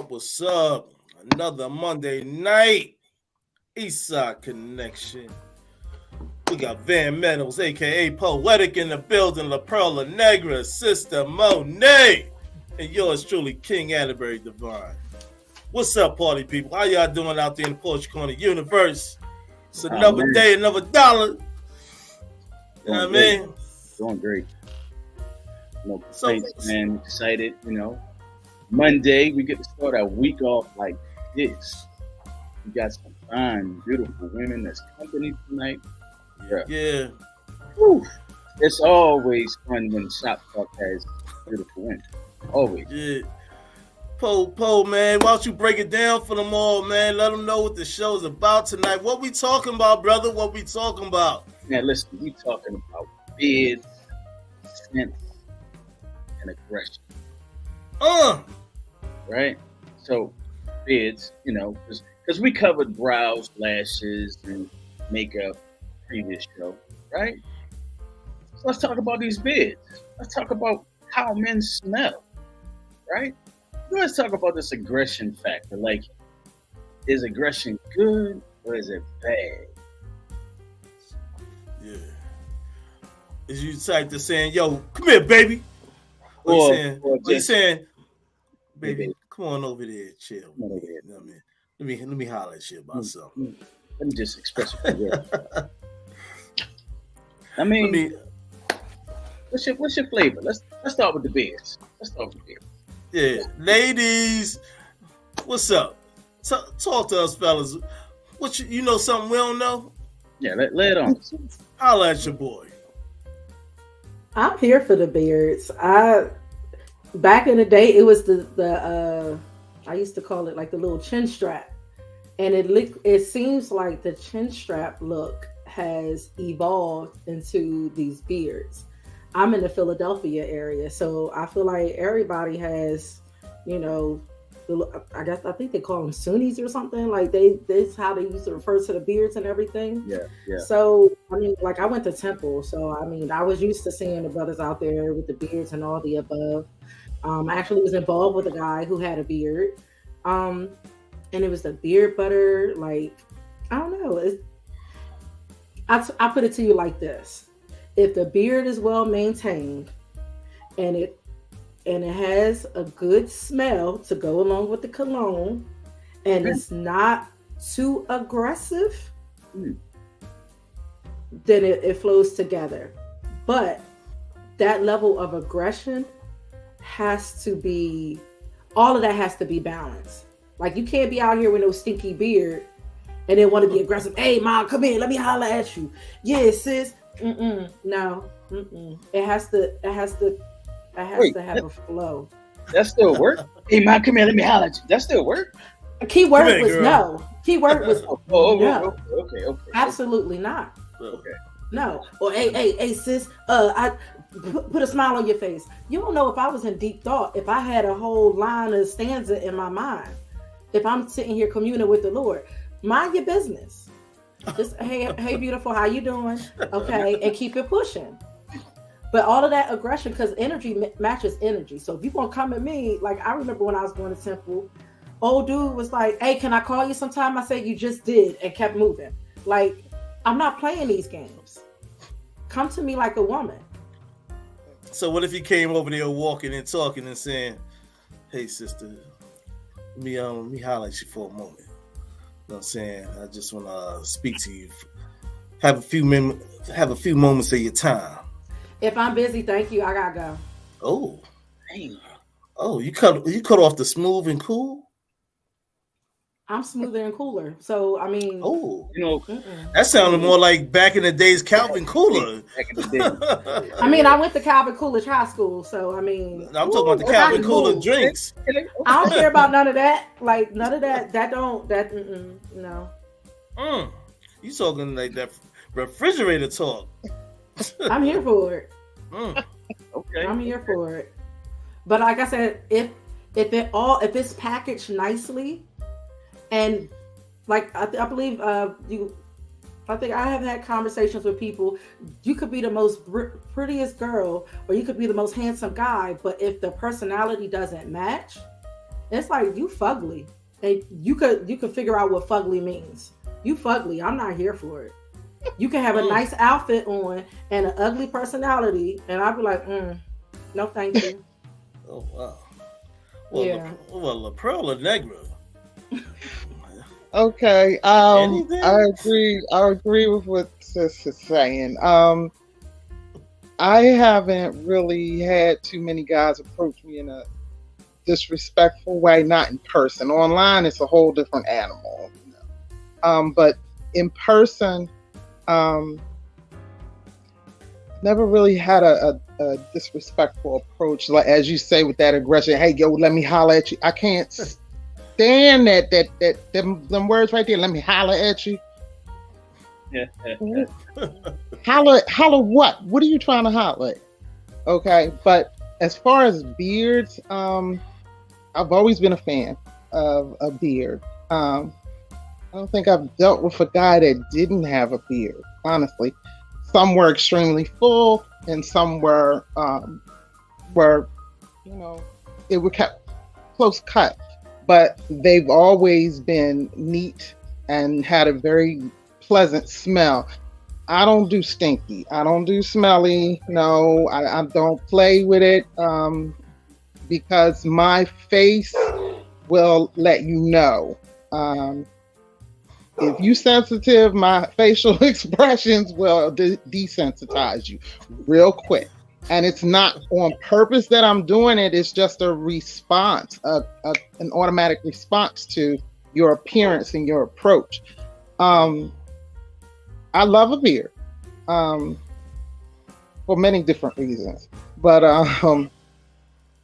What's up? Another Monday night, Eastside Connection. We got Van Meadows, aka Poetic, in the building, La Perla Negra, Sister Monet, and yours truly, King Atterberry Divine. What's up, party people? How y'all doing out there in the Porsche Corner universe? It's another day, another dollar. You know what I mean? Doing great. No complaints, man. Excited, Monday, we get to start our week off like this. We got some fine, beautiful women that's company tonight. Yeah. Whew. It's always fun when Shop Talk has beautiful women. Always. Yeah. Poe, man, why don't you break it down for them all, man? Let them know what the show's about tonight. What we talking about, brother? What we talking about? Now, listen, we talking about beards, scent, and aggression. Right? So, beards, because we covered brows, lashes, and makeup previous show, right? So let's talk about these beards. Let's talk about how men smell, right? Let's talk about this aggression factor. Like, is aggression good or is it bad? Yeah. Is you type to saying, yo, come here, baby? What you saying? Baby, come on over there, chill. You know what I mean? Let me holler at you about something. Let me just express it for you. I mean, what's your flavor? Let's start with the beards. Yeah, ladies, what's up? Talk to us, fellas. What you know something we don't know? Yeah, lay it on. Holla at your boy. I'm here for the beards. Back in the day, it was the I used to call it like the little chin strap, and it seems like the chin strap look has evolved into these beards. I'm in the Philadelphia area, so I feel like everybody has, I think they call them Sunnis or something. Like that's how they used to refer to the beards and everything. Yeah. So I went to Temple, so I was used to seeing the brothers out there with the beards and all the above. I actually was involved with a guy who had a beard, and it was the beard butter. Like, I don't know. I put it to you like this: if the beard is well maintained, and it has a good smell to go along with the cologne, and it's not too aggressive, then it flows together. But that level of aggression all of that has to be balanced. Like, you can't be out here with no stinky beard and then want to be aggressive. Hey, mom, come here, let me holler at you. Yeah, sis. No. It has to have a flow. That still work? Hey, mom, come here, let me holler at you. That still work? A key word was no. Key word was no. Okay. Absolutely not. Okay. No. Or hey, sis, I put a smile on your face. You don't know if I was in deep thought, if I had a whole line of stanza in my mind, if I'm sitting here communing with the Lord. Mind your business. Just, hey, beautiful, how you doing? Okay, and keep it pushing. But all of that aggression, because energy matches energy. So if you want to come at me, like I remember when I was going to Temple, old dude was like, hey, can I call you sometime? I said, you just did, and kept moving. Like, I'm not playing these games. Come to me like a woman. So what if he came over there walking and talking and saying, hey, sister, let me holler at you for a moment. You know what I'm saying? I just want to speak to you. Have a few moments of your time. If I'm busy, thank you. I gotta go. Oh, Dang. Oh, you cut off the smooth and cool. I'm smoother and cooler. So I mean, Oh, You know, that sounded more like back in the days, Calvin Cooler. back in the day. I mean, I went to Calvin Coolidge High School, so I mean, I'm talking about the it's Calvin not Cooler cool. drinks. I don't care about none of that. Like none of that. No. You talking like that refrigerator talk? I'm here for it. Okay. I'm here for it. But like I said, if it's packaged nicely, and like I believe I think I have had conversations with people. You could be the most prettiest girl, or you could be the most handsome guy, but if the personality doesn't match, it's like you fugly, and you could figure out what fugly means. You fugly. I'm not here for it. You can have a nice outfit on and an ugly personality, and I'd be like, no, thank you. Oh wow. Well, Yeah. La Pearl Negra. Okay. Anything? I agree with what Sis is saying. I haven't really had too many guys approach me in a disrespectful way, not in person. Online, it's a whole different animal. You know? But in person, never really had a disrespectful approach, like as you say, with that aggression. Hey, yo, let me holler at you. I can't stand them words right there. Let me holler at you. Holler what? What are you trying to holler at? Okay, but as far as beards, I've always been a fan of a beard. I don't think I've dealt with a guy that didn't have a beard, honestly. Some were extremely full, and some were, you know, they were kept close cut. But they've always been neat and had a very pleasant smell. I don't do stinky. I don't do smelly. No, I don't play with it because my face will let you know. If you sensitive, my facial expressions will desensitize you real quick. And it's not on purpose that I'm doing it. It's just a response, an automatic response to your appearance and your approach. I love a beard for many different reasons. But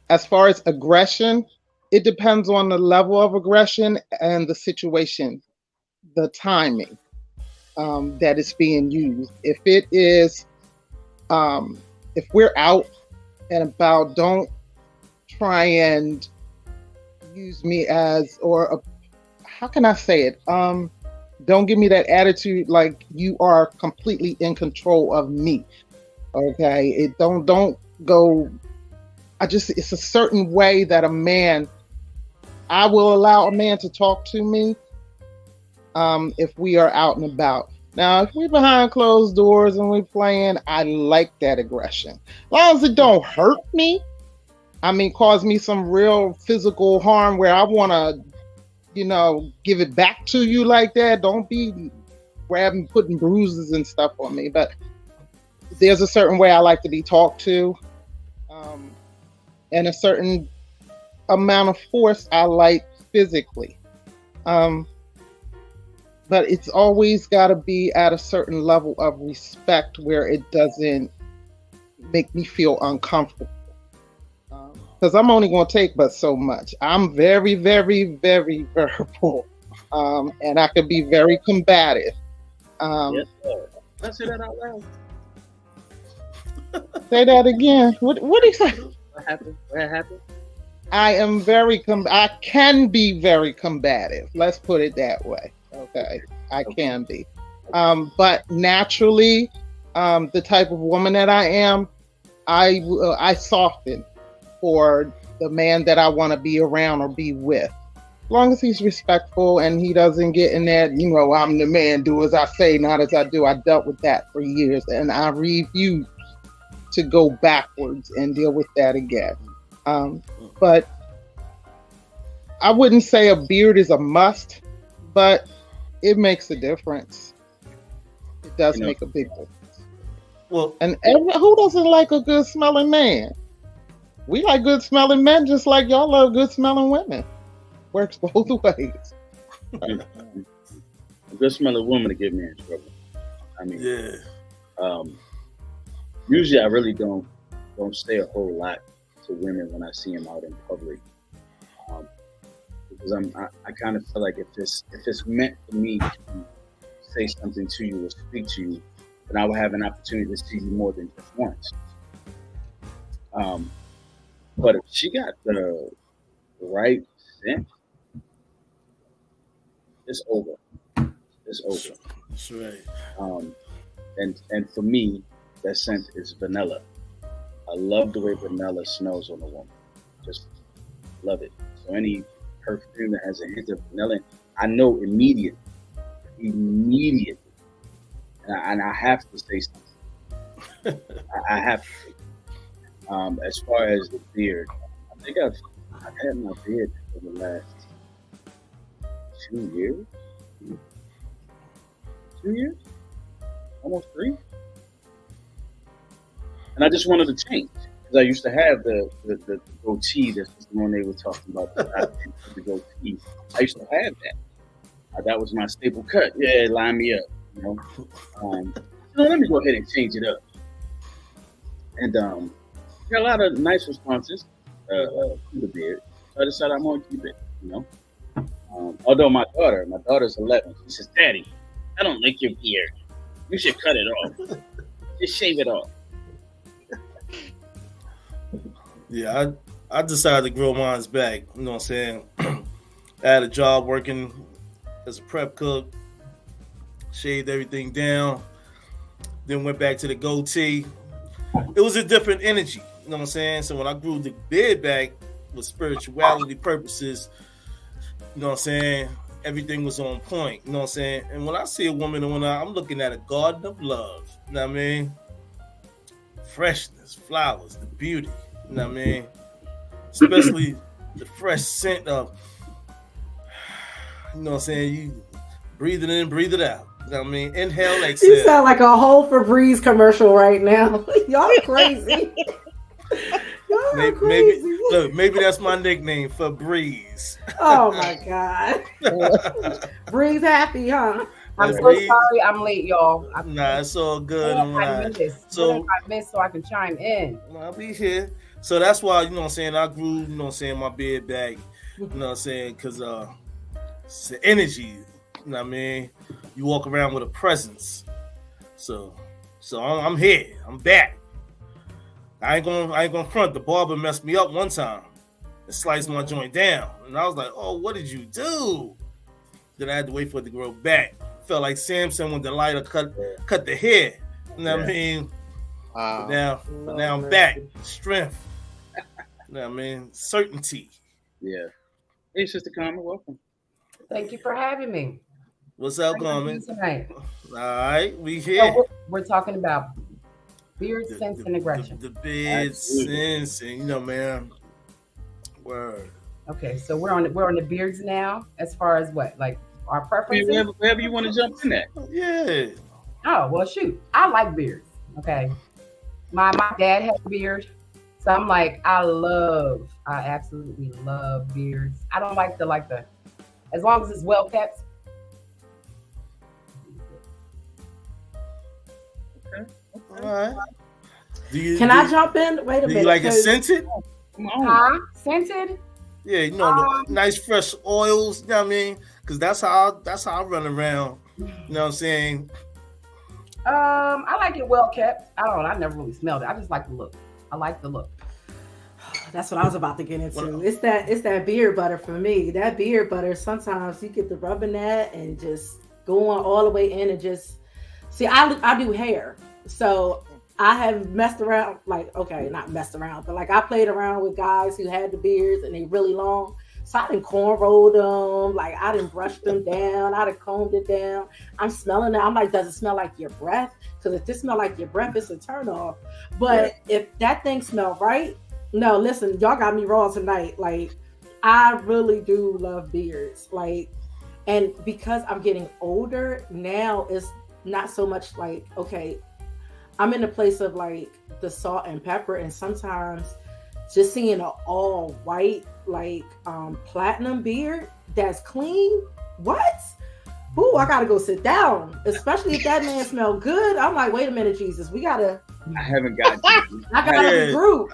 as far as aggression, it depends on the level of aggression and the situation, the timing that is being used. If it is, if we're out and about, don't try and use me as, how can I say it? Don't give me that attitude like you are completely in control of me. Okay, it don't go. It's a certain way that I will allow a man to talk to me if we are out and about. Now, if we're behind closed doors and we're playing, I like that aggression. As long as it don't hurt me, cause me some real physical harm where I want to, give it back to you like that. Don't be putting bruises and stuff on me. But there's a certain way I like to be talked to, and a certain amount of force I like physically. But it's always got to be at a certain level of respect where it doesn't make me feel uncomfortable. Because I'm only going to take but so much. I'm very, very, very verbal. And I can be very combative. Yes, sir. Let's say that out loud. Say that again. What do you say? What happened? What happened? I can be very combative. Let's put it that way. Okay, I can be. But naturally, the type of woman that I am, I soften for the man that I want to be around or be with. As long as he's respectful and he doesn't get in that, I'm the man, do as I say, not as I do. I dealt with that for years, and I refuse to go backwards and deal with that again. But I wouldn't say a beard is a must, but it makes a difference. It does make a big difference. Well, and who doesn't like a good smelling man? We like good smelling men just like y'all love good smelling women. Works both ways. A good smelling woman to get me in trouble. I mean, Yeah. Usually I really don't say a whole lot to women when I see them out in public, because I kind of feel like if it's meant for me to say something to you or speak to you, then I will have an opportunity to see you more than just once. But if she got the right scent, it's over. It's over. That's right. And for me, that scent is vanilla. I love the way vanilla smells on a woman. Just love it. So any perfume that has a hint of vanilla, I know immediately. And I have to say something. I have to. As far as the beard, I think I've had my beard for the last 2 years. 2 years? Almost 3. And I just wanted to change because I used to have the goatee. That's the one they were talking about. The goatee. I used to have that. That was my staple cut. Yeah, line me up. You know. Let me go ahead and change it up. And got a lot of nice responses to the beard. So I decided I'm gonna keep it. You know. Although my daughter's 11. She says, "Daddy, I don't like your beard. You should cut it off. Just shave it off." Yeah, I decided to grow mine's back. You know what I'm saying? I had a job working as a prep cook, shaved everything down, then went back to the goatee. It was a different energy. You know what I'm saying? So when I grew the beard back with spirituality purposes, you know what I'm saying? Everything was on point. You know what I'm saying? And when I see a woman, I'm looking at a garden of love. You know what I mean? Freshness, flowers, the beauty. You know what I mean? Especially the fresh scent of, you know what I'm saying? You breathe it in, breathe it out. You know what I mean? Inhale, exhale. You sound like a whole Febreze commercial right now. Y'all crazy. Y'all crazy. Maybe that's my nickname, Febreze. Oh my God. Breathe happy, huh? I'm so sorry I'm late, y'all. Nah, it's all good. I missed. So I missed so I can chime in. I'll be here. So that's why, you know what I'm saying, I grew, you know what I'm saying, my beard back. You know what I'm saying? Because it's the energy. You know what I mean? You walk around with a presence. So I'm here. I'm back. I ain't gonna front. The barber messed me up one time and sliced my joint down. And I was like, oh, what did you do? Then I had to wait for it to grow back. Felt like Sampson when Delilah cut the hair. You know what I mean? But now I'm back. Strength. You know what I mean? Certainty. Yeah. Hey, Sister Carmen, welcome. Thank you for having me. What's up, Carmen? Tonight. All right, we here. So we're talking about beard sense and aggression. The beard sense, and you know, man. Word. Okay, so we're on the beards now. As far as what, like our preferences? Wherever you want to jump in at. Yeah. Oh well, shoot. I like beards. Okay. My dad had a beard, so I'm like, I absolutely love beards. I don't like the, as long as it's well kept. Okay. All right. Can I jump in? Wait a minute. Do you like it scented? Scented? Yeah, you know, nice fresh oils. You know what I mean? Because that's how I run around. You know what I'm saying? I like it well kept. I never really smelled it. I just like the look. I like the look. That's what I was about to get into. It's that beard butter for me. That beard butter, sometimes you get the rubbing that and just going all the way in and just see. I do hair, so I have messed around. Like, okay, not messed around, but like I played around with guys who had the beards and they really long. So I done cornrowed them, like I done brushed them down, I done combed it down. I'm smelling it. I'm like, does it smell like your breath? Because if it smell like your breath, it's a turn off. But if that thing smell right, no, listen, y'all got me raw tonight. Like, I really do love beards. Like, and because I'm getting older now, it's not so much like, okay, I'm in a place of like the salt and pepper, and sometimes just seeing an all white, like platinum beard that's clean. What? Ooh, I gotta go sit down. Especially if that man smell good. I'm like, wait a minute, Jesus, we gotta. I haven't got. I gotta regroup.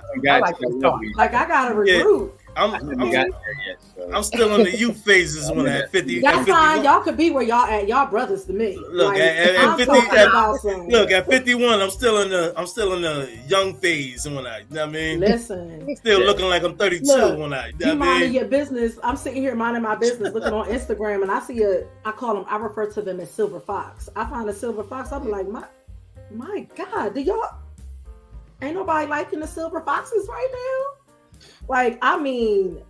I gotta regroup. I'm got there yet. So. I'm still in the youth phases when I had 50. That's fine. Y'all could be where y'all at. Y'all brothers to me. Look, like, at 51, I'm still in the young phase when I. You know what I mean? Listen. Still looking like I'm 32 look, when I. You minding your business. I'm sitting here minding my business, looking on Instagram, and I see I refer to them as silver fox. I find a silver fox. I'm like, my God, do y'all? Ain't nobody liking the silver foxes right now? Like, I mean,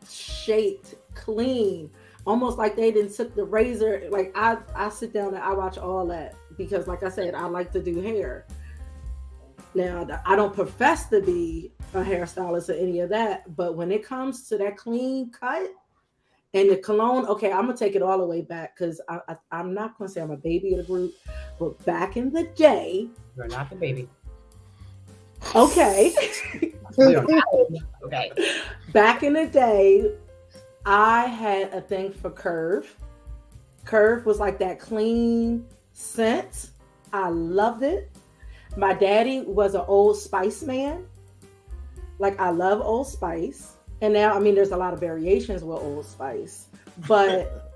shaped, clean, almost like they didn't took the razor. Like I sit down and I watch all that because, like I said, I like to do hair. Now, I don't profess to be a hairstylist or any of that, but when it comes to that clean cut and the cologne, okay, I'm gonna take it all the way back because I'm not gonna say I'm a baby of the group, but back in the day, you're not the baby. Okay. Okay. Back in the day, I had a thing for Curve. Curve was like that clean scent. I loved it. My daddy was an Old Spice man. Like, I love Old Spice. And now, I mean, there's a lot of variations with Old Spice. But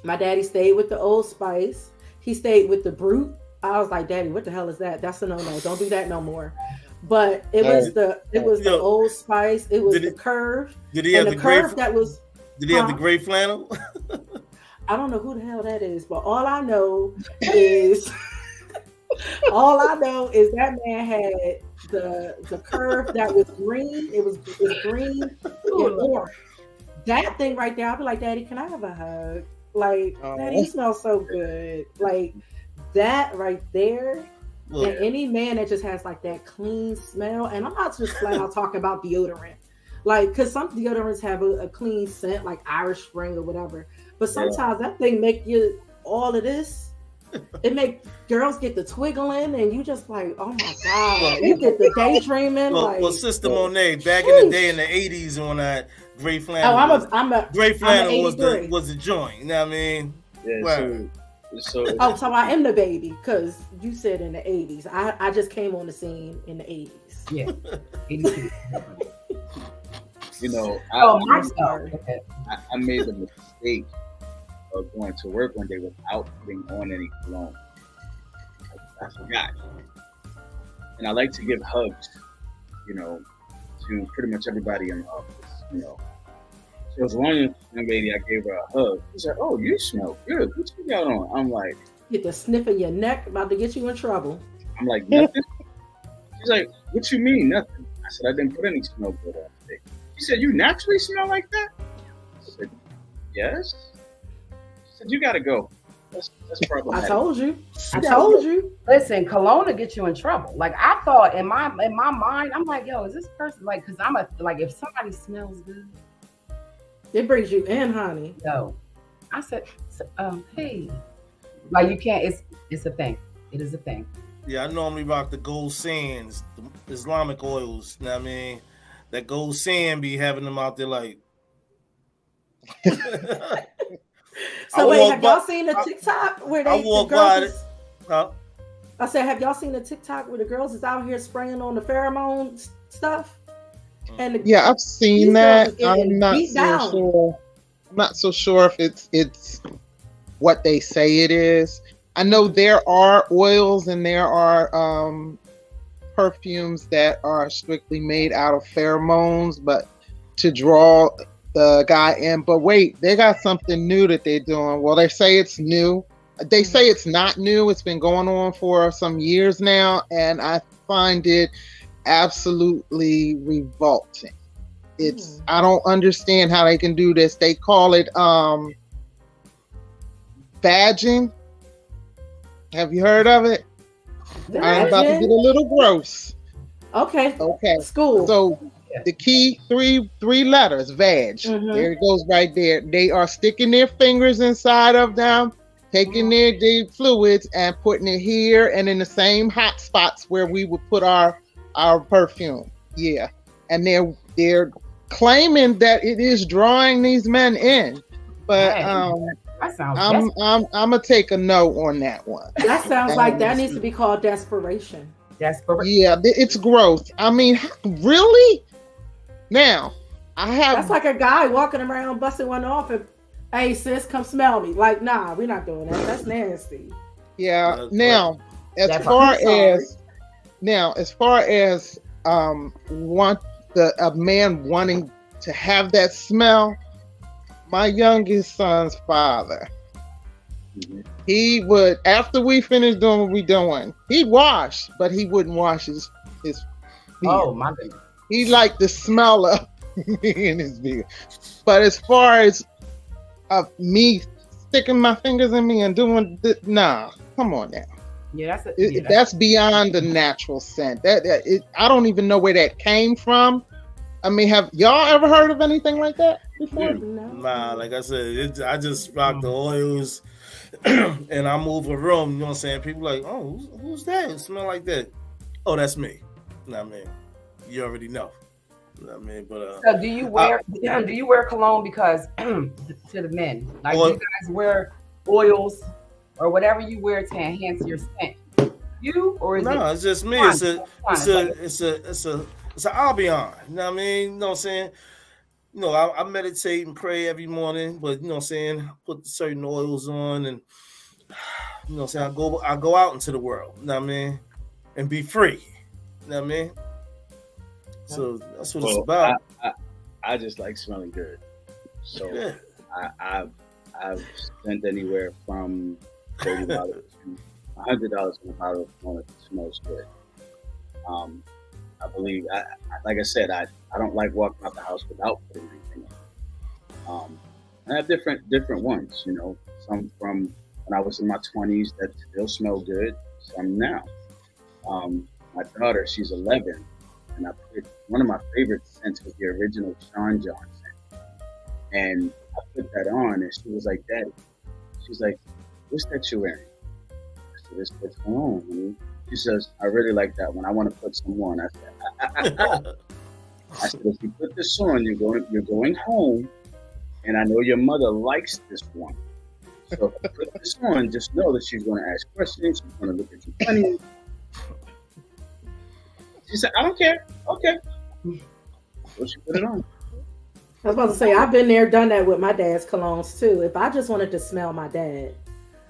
my daddy stayed with the Old Spice. He stayed with the Brute. I was like, Daddy, what the hell is that? That's a no-no. Don't do that no more. But it was the Old Spice. It was the Curve. Did he have the Curve Did he have the gray flannel? I don't know who the hell that is, but all I know is that man had the Curve that was green. It was green and orange. That thing right there, I'll be like, Daddy, can I have a hug? Like, Daddy, you smell so good. Like, that right there. Look. And any man that just has like that clean smell, and I'm not just flat out talking about deodorant, like, because some deodorants have a clean scent, like Irish Spring or whatever, but sometimes that thing make you all of this. It make girls get the twiggling, and you just like, oh my God, you get the daydreaming. Well, Sister Monet, back in the day in the 80s when I gray flannel. Gray flannel was the joint. You know what I mean? Yeah. Right. So I am the baby because you said in the 80s. I just came on the scene in the 80s. Yeah, 82. You know, I made the mistake of going to work one day without putting on any cologne. I forgot, and I like to give hugs, you know, to pretty much everybody in the office, you know. So as one young lady, I gave her a hug. She said, "Oh, you smell good. What you got on?" I'm like, "Get the sniff in your neck, about to get you in trouble." I'm like, "Nothing." She's like, "What you mean, nothing?" I said, "I didn't put any smell good on today." She said, "You naturally smell like that?" I said, "Yes." She said, "You gotta go. That's problematic." I told you. Listen, cologne will get you in trouble. Like, I thought in my mind, I'm like, yo, is this person like? Because if somebody smells good. It brings you in, honey. No. I said, hey. Like, you can't, it's a thing. It is a thing. Yeah, I normally rock the gold sands, the Islamic oils. You know what I mean? That gold sand be having them out there like. So wait, have y'all seen the TikTok where I said, have y'all seen the TikTok where the girls is out here spraying on the pheromone stuff? And yeah, I've seen that. I'm not so sure if it's what they say it is. I know there are oils and there are perfumes that are strictly made out of pheromones, but to draw the guy in. But wait, they got something new that they're doing. Well, they say it's new. They say it's not new. It's been going on for some years now, and I find it absolutely revolting. I don't understand how they can do this. They call it badging. Have you heard of it? I'm about to get a little gross. Okay. School. So the key three letters, vag. There it goes right there. They are sticking their fingers inside of them, taking their fluids and putting it here and in the same hot spots where we would put our perfume. Yeah. and they're claiming that it is drawing these men in. But that sounds I'm gonna take a no on that one. That sounds like that needs to be called desperation. Yeah, it's growth. I mean, really? Now, That's like a guy walking around busting one off and, hey sis, come smell me. Like, nah, we're not doing that. That's nasty. Yeah. Now, as far as a man wanting to have that smell, my youngest son's father, he would, after we finished doing what we doing, he'd wash, but he wouldn't wash his beard. Oh my goodness. He liked the smell of me in his beard. But as far as me sticking my fingers in me and doing nah, come on now. Yeah, that's beyond the natural scent. I don't even know where that came from. I mean, have y'all ever heard of anything like that before? Nah, like I said, I just rock the oils and I move a room, you know what I'm saying? People like, oh, who's that? It smell like that. Oh, that's me. You know what I mean? You already know. You know what I mean? But so do you wear cologne because to the men? Like, do you guys wear oils or whatever you wear to enhance your scent? It's just me. It's an ambiance. You know what I mean? You know what I'm saying? You know, I meditate and pray every morning, but you know what I'm saying? Put certain oils on and you know what I'm saying? I go out into the world, you know what I mean? And be free. You know what I mean? So that's what it's about. I just like smelling good. So yeah. I've spent anywhere from $30 to $100 on a bottle of cologne that smells good. I believe, like I said, I don't like walking out the house without putting anything on. I have different ones, you know. Some from when I was in my 20s that still smell good. Some now. My daughter, she's 11, and I put one of my favorite scents was the original Sean John scent, and I put that on, and she was like, "Daddy," she's like, "What's that you're wearing?" I said, "It's cologne, honey." She says, "I really like that one. I want to put some more." And I said, "If you put this on, you're going home, and I know your mother likes this one. So if you put this on, just know that she's going to ask questions. She's going to look at you funny." She said, "I don't care." Okay. So she put it on. I was about to say, I've been there, done that with my dad's colognes too. If I just wanted to smell my dad,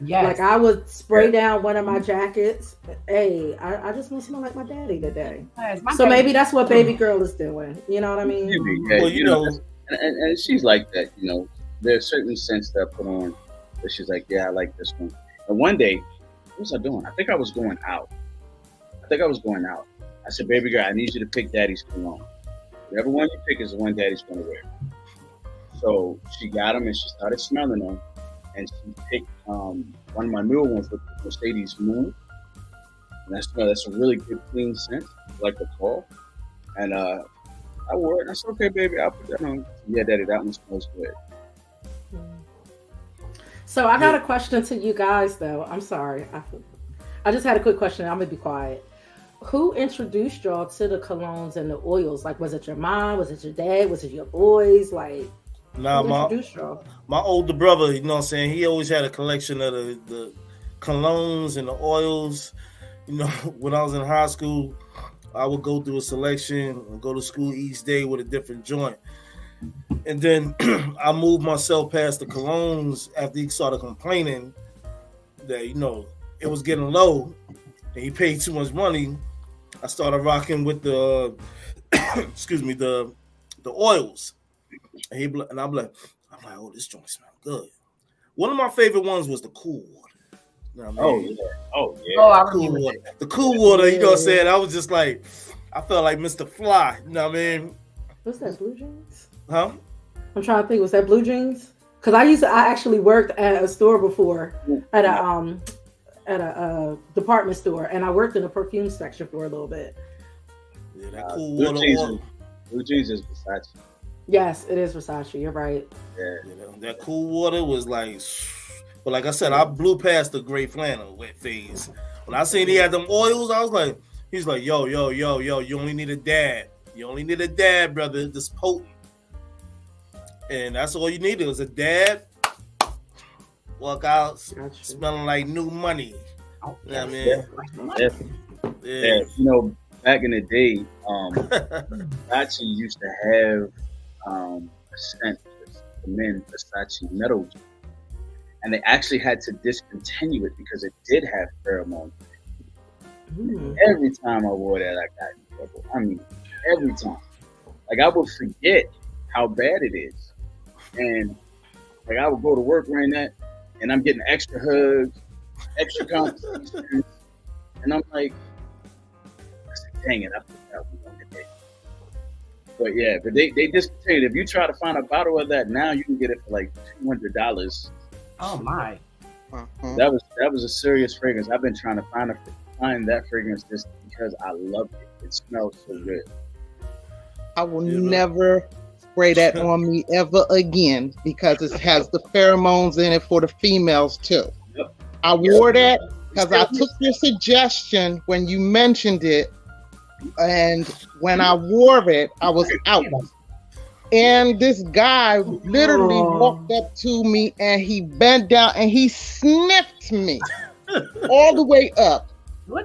like I would spray down one of my jackets. Hey, I just want to smell like my daddy today. So maybe that's what baby girl is doing. You know what I mean? Yeah, well, you know, and she's like that. You know, there's certain scents that I put on that she's like, "Yeah, I like this one." And one day, what was I doing? I think I was going out. I said, "Baby girl, I need you to pick daddy's cologne. Whatever one you pick is the one daddy's going to wear." So she got them and she started smelling them. And she picked one of my newer ones with Mercedes Moon. And that's a really good clean scent, like the Paul. And I wore it and I said, "Okay, baby, I'll put that on." "Yeah, daddy, that one smells good." So I got a question to you guys though. I'm sorry. I just had a quick question. I'm gonna be quiet. Who introduced y'all to the colognes and the oils? Like, was it your mom? Was it your dad? Was it your boys? Like, nah, my older brother, you know what I'm saying? He always had a collection of the colognes and the oils. You know, when I was in high school, I would go through a selection and go to school each day with a different joint. And then I moved myself past the colognes after he started complaining that, you know, it was getting low and he paid too much money. I started rocking with the the oils. And I'm like, "Oh, this joint smells good." One of my favorite ones was the Cool Water. You know what I mean? Oh yeah. Cool Water. The Cool Water, you know what I'm saying? I was just like, I felt like Mr. Fly. You know what I mean? What's that, Blue Jeans? Huh? I'm trying to think. Was that Blue Jeans? Because I actually worked at a store before at a department store, and I worked in the perfume section for a little bit. Yeah, that Cool Water. Blue Jeans is Versace. Yes, it is Versace. You're right. Yeah. You know, that Cool Water was like, but like I said, I blew past the gray flannel wet phase. When I seen he had them oils, I was like, he's like, yo, you only need a dab. You only need a dab, brother, that's potent. And that's all you needed was a dab. Walk out smelling like new money. Oh, You know what I mean? Yeah. You know, back in the day, Versace used to have a scent for men, Versace Meadows. And they actually had to discontinue it because it did have pheromones. Every time I wore that, I got in trouble. I mean, every time. Like, I would forget how bad it is. And, like, I would go to work wearing that, and I'm getting extra hugs, extra conversations. And I'm like, dang it, I forgot one today. But, yeah, but they discontinued. If you try to find a bottle of that now, you can get it for, like, $200. Oh, my. That was a serious fragrance. I've been trying to find that fragrance just because I love it. It smells so good. I will never spray that on me ever again because it has the pheromones in it for the females too. Yep. I wore that because I took your suggestion when you mentioned it, and when I wore it, I was out. And this guy literally walked up to me and he bent down and he sniffed me all the way up.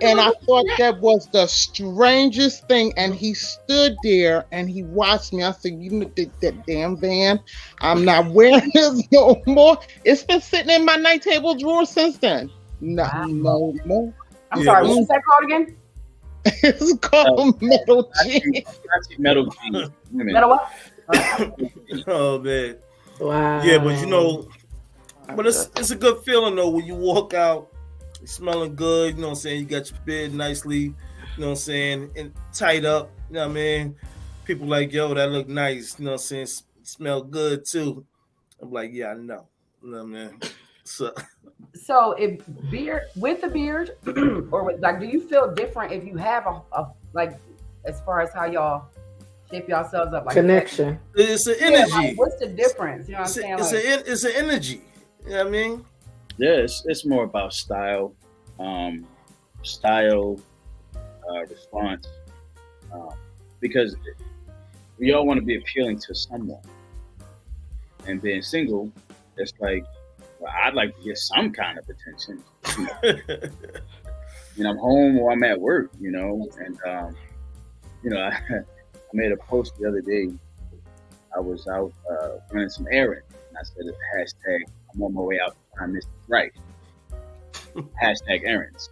And I thought that was the strangest thing. And he stood there and he watched me. I said, you know, that damn van, I'm not wearing this no more. It's been sitting in my night table drawer since then. No more. I'm sorry, what was that called again? It's called Metal Jeans. Metal Jeans. Metal what? Oh man. Wow. Yeah, but you know, but it's a good feeling though when you walk out, you're smelling good, you know what I'm saying? You got your beard nicely, you know what I'm saying, and tight up, you know what I mean? People like, yo, that look nice, you know what I'm saying? Smell good too. I'm like, yeah, I know. You know what I mean? So if beard with the beard, or with, like, do you feel different if you have a like, as far as how y'all shape yourselves up, like connection? It's an energy. Like, what's the difference? You know what I'm saying? It's an energy. You know what I mean? Yeah, it's more about style, response, because we all want to be appealing to someone, and being single, it's like, well, I'd like to get some kind of attention. You know, I'm home or I'm at work, you know, and you know, I made a post the other day. I was out running some errands, and I said, hashtag, I'm on my way out to find Mrs. Right. Hashtag errands,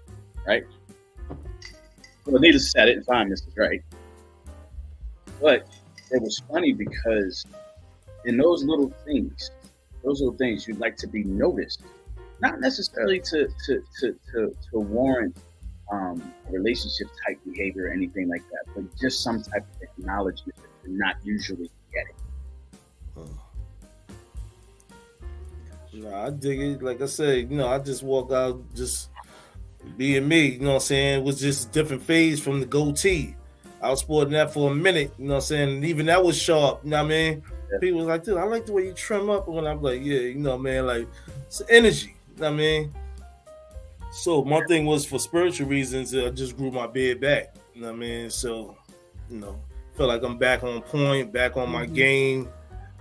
right? Well, needless to say, I didn't find Mrs. Right. But it was funny because in those little things, you'd like to be noticed. Not necessarily to warrant relationship type behavior or anything like that, but just some type of acknowledgement that you're not usually getting. No, I dig it. Like I said, you know, I just walk out just being me, you know what I'm saying? It was just a different phase from the goatee. I was sporting that for a minute, you know what I'm saying? And even that was sharp, you know what I mean? Yeah. People was like, dude, I like the way you trim up. And when I'm like, yeah, you know, man, like, it's energy, you know what I mean? So my thing was for spiritual reasons, I just grew my beard back, you know what I mean? So, you know, feel like I'm back on point, back on my game,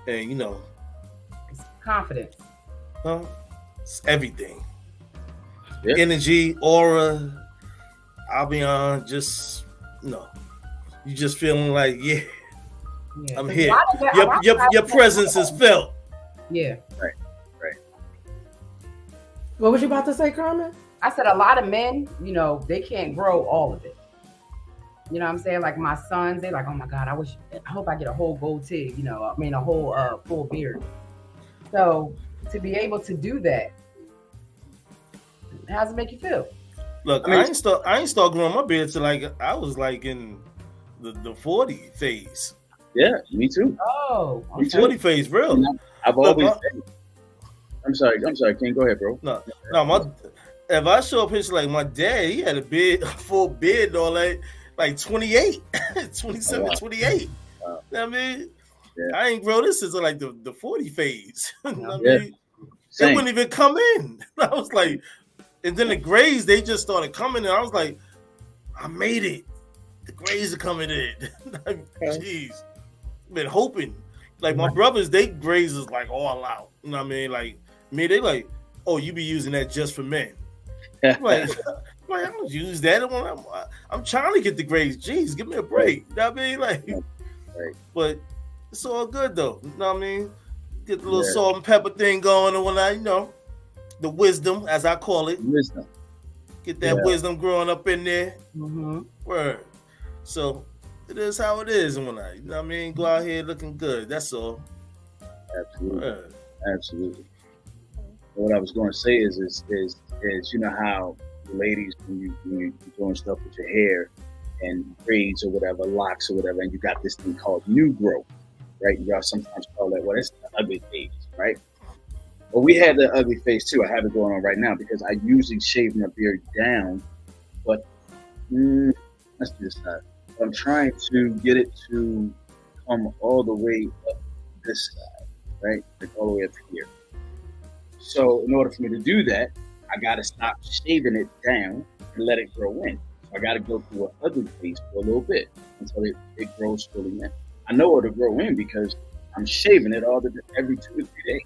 and, you know. It's confidence. It's everything. Yeah. Energy, aura, I'll be on, just, you know, you just feeling like, yeah. I'm here. Your presence is felt. Yeah. Right. What was you about to say, Carmen? I said a lot of men, you know, they can't grow all of it. You know what I'm saying? Like my sons, they're like, oh my God, I hope I get a whole goatee, you know, I mean, a whole full beard. So to be able to do that, how does it make you feel? Look, I ain't start growing my beard till like I was like in the 40 phase. Yeah, me too. Oh, okay. 40 phase, real. I've always. I'm sorry. Ken, go ahead, bro. No. If I show a picture like my dad, he had a beard, full beard, all that, like 28, 27, 28. You know what I mean? Yeah. I ain't grow this until like the 40 phase. You know what I mean? It wouldn't even come in. I was like, and then the grays, they just started coming, and I was like, I made it. the grays are coming in. Like, Okay. jeez, been hoping. Like my brothers, they grays is like all out. You know what I mean? Like me, they like, oh, you be using that just for men. Like I don't use that. I'm trying to get the grays. Jeez, give me a break. You know what I mean? Like, Right. but it's all good though. You know what I mean? Get the little Yeah. salt and pepper thing going, and when I, the wisdom, as I call it, Wisdom. get that wisdom growing up in there. Mm-hmm. Word. So it is how it is, and when I, you know what I mean, go out here looking good. That's all. Absolutely. Word. Absolutely. What I was going to say is you know how the ladies, when you're doing stuff with your hair and braids or whatever, locks or whatever, and you got this thing called new growth, right? Y'all sometimes call that, well, it's the ugly phase, right? Well, we had the ugly phase too. I have it going on right now because I usually shave my beard down, but let's do this side. I'm trying to get it to come all the way up this side, right? Like all the way up here. So in order for me to do that, I got to stop shaving it down and let it grow in. So I got to go through an ugly phase for a little bit until it grows fully in. I know it'll grow in because I'm shaving it every 2 to 3 days.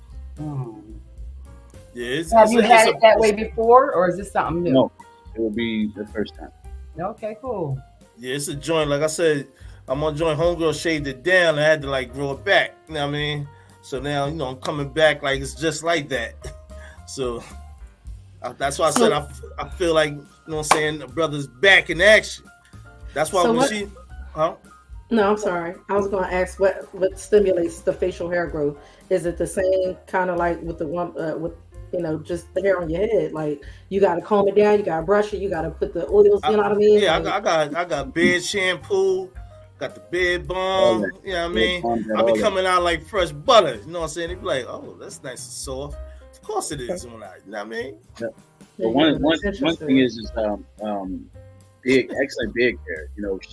Yeah. Have you had it that way before, or is this something new? No, it will be the first time. Okay, cool. Yeah, it's a joint. Like I said, I'm on joint. Homegirl shaved it down. I had to like grow it back. You know what I mean? So now, I'm coming back like it's just like that. So that's why I said I feel like, you know what I'm saying, the brother's back in action. That's why No, I'm sorry. I was going to ask what stimulates the facial hair growth. Is it the same kind of like with the one with just the hair on your head? Like you got to comb it down, you got to brush it, you got to put the oils. You know what I mean? Yeah, like, I got beard shampoo, got the beard balm. You know what I mean? I be coming out like fresh butter. You know what I'm saying? They be like, oh, that's nice and soft. Of course it is. You know what I mean? Yeah. But one thing is big, excellent beard care.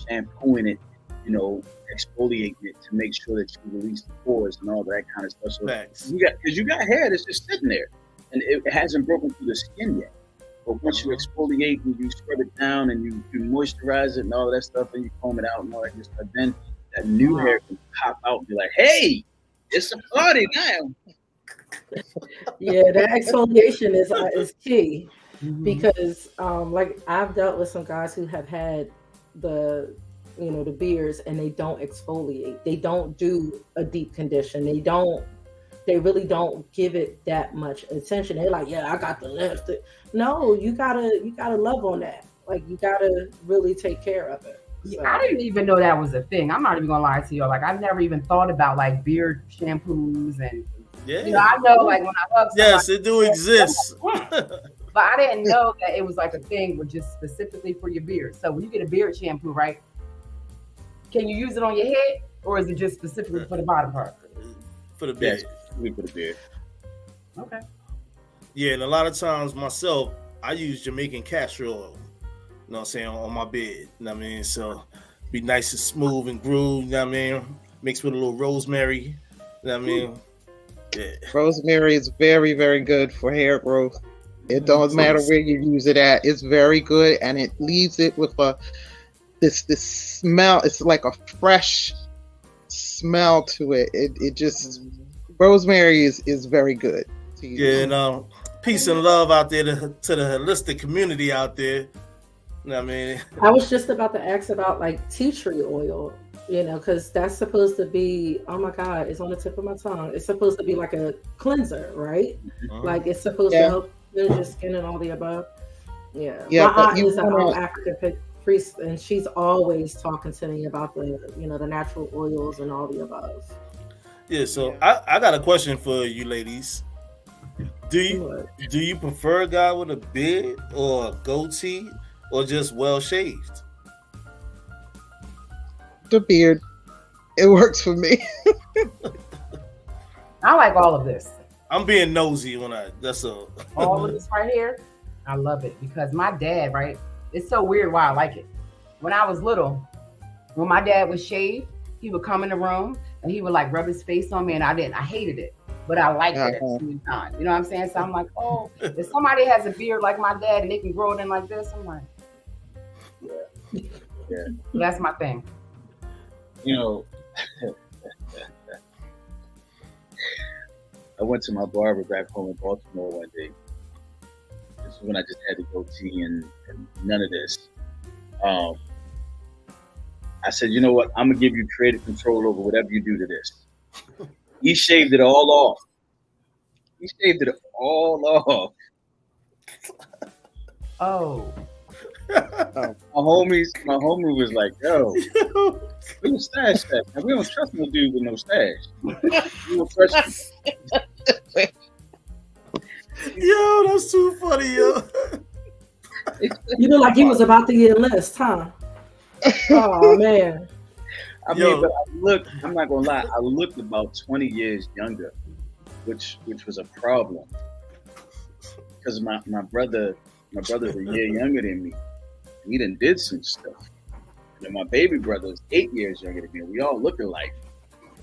Shampooing it, exfoliating it to make sure that you release the pores and all that kind of stuff. So Facts. you got hair that's just sitting there, and it hasn't broken through the skin yet. But once you exfoliate and you scrub it down and you moisturize it and all that stuff, and you comb it out and all that good stuff, then that new hair can pop out and be like, "Hey, it's a party now." Yeah, that exfoliation is key because like I've dealt with some guys who have had the beards and they don't exfoliate. They don't do a deep condition. They really don't give it that much attention. They're like, yeah, I got the lift. No, you gotta love on that. Like you gotta really take care of it. So. I didn't even know that was a thing. I'm not even gonna lie to you. Like I've never even thought about like beard shampoos and I know like when I love somebody, yes, it do exist. But I didn't know that it was like a thing with just specifically for your beard. So when you get a beard shampoo, right? Can you use it on your head, or is it just specifically for the bottom part? For the beard. Yes, for the beard. Okay. Yeah, and a lot of times myself, I use Jamaican castor oil. You know what I'm saying, on my beard. You know what I mean? So be nice and smooth and grooved. You know what I mean? Mixed with a little rosemary. You know what I mean? Yeah. Rosemary is very, very good for hair growth. It don't matter where you use it at. It's very good, and it leaves it with this smell. It's like a fresh smell to it. It just rosemary is very good to use. Yeah, and peace and love out there to the holistic community out there. You know what I mean? I was just about to ask about like tea tree oil, because that's supposed to be, oh my God, it's on the tip of my tongue. It's supposed to be like a cleanser, right? Like it's supposed to help cleanse your skin and all the above. Yeah. My aunt is an African priest, and she's always talking to me about the, the natural oils and all the above. Yeah, so I got a question for you ladies. Do you prefer a guy with a beard or a goatee or just well shaved? The beard. It works for me. I like all of this. I'm being nosy that's all. All of this right here, I love it because my dad, right? It's so weird why I like it. When I was little, when my dad would shave, he would come in the room and he would like rub his face on me, and I hated it, but I liked it at the same time. You know what I'm saying? So I'm like, oh, if somebody has a beard like my dad and they can grow it in like this, I'm like, Yeah. So that's my thing. You know, I went to my barber back home in Baltimore one day. This is when I just had the goatee and none of this. I said, you know what? I'm gonna give you creative control over whatever you do to this. He shaved it all off. He shaved it all off. Oh. My homie was like, yo, where your stash at? Now, we don't trust no dude with no stash. We don't trust you. Yo, that's too funny, yo. You look like you was about to get list, huh? Oh man. I mean, but I'm not gonna lie, I looked about 20 years younger, which was a problem. Because my brother's a year younger than me. We done did some stuff. And my baby brother is 8 years younger than me. We all look alike.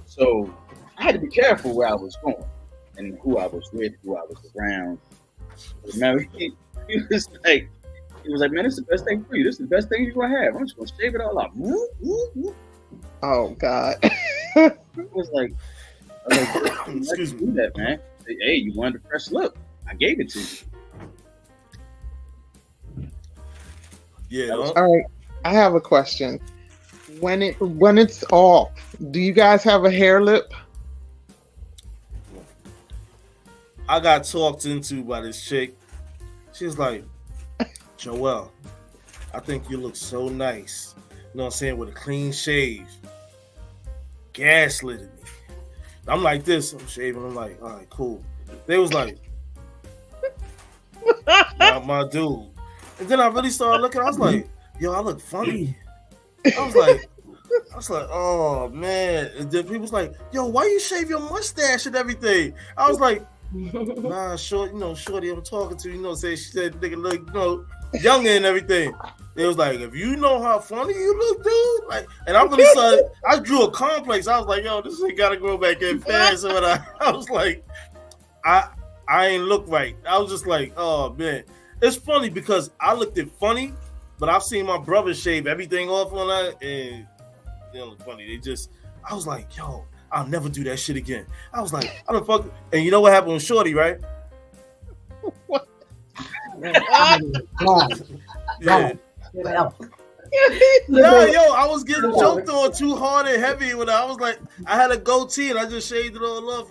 So I had to be careful where I was going and who I was with, who I was around. Remember, he was like, man, this is the best thing for you. This is the best thing you're gonna have. I'm just gonna shave it all off. Oh God. I was like, excuse me, do that, man. Hey, you wanted a fresh look. I gave it to you. Yeah. All right. I have a question. When it's off, do you guys have a hair lip? I got talked into by this chick. She's like, Joel, I think you look so nice. You know what I'm saying? With a clean shave. Gaslit me. I'm like this. I'm shaving. I'm like, all right, cool. They was like, my dude. And then I really started looking. I was like, yo, I look funny. I was like, oh man. And then people was like, yo, why you shave your mustache and everything? I was like, nah, shorty I'm talking to, say she said nigga look, younger and everything. It was like, if you know how funny you look, dude, like, and I really started, I drew a complex. I was like, yo, this thing gotta grow back in fast. And I was like, I ain't look right. I was just like, oh man. It's funny because I looked at funny, but I've seen my brother shave everything off on that, and they don't look funny. I was like, yo, I'll never do that shit again. I was like, I don't fuck. And you know what happened with Shorty, right? Yeah. Nah, yo, I was getting joked on too hard and heavy when I was like, I had a goatee and I just shaved it all off.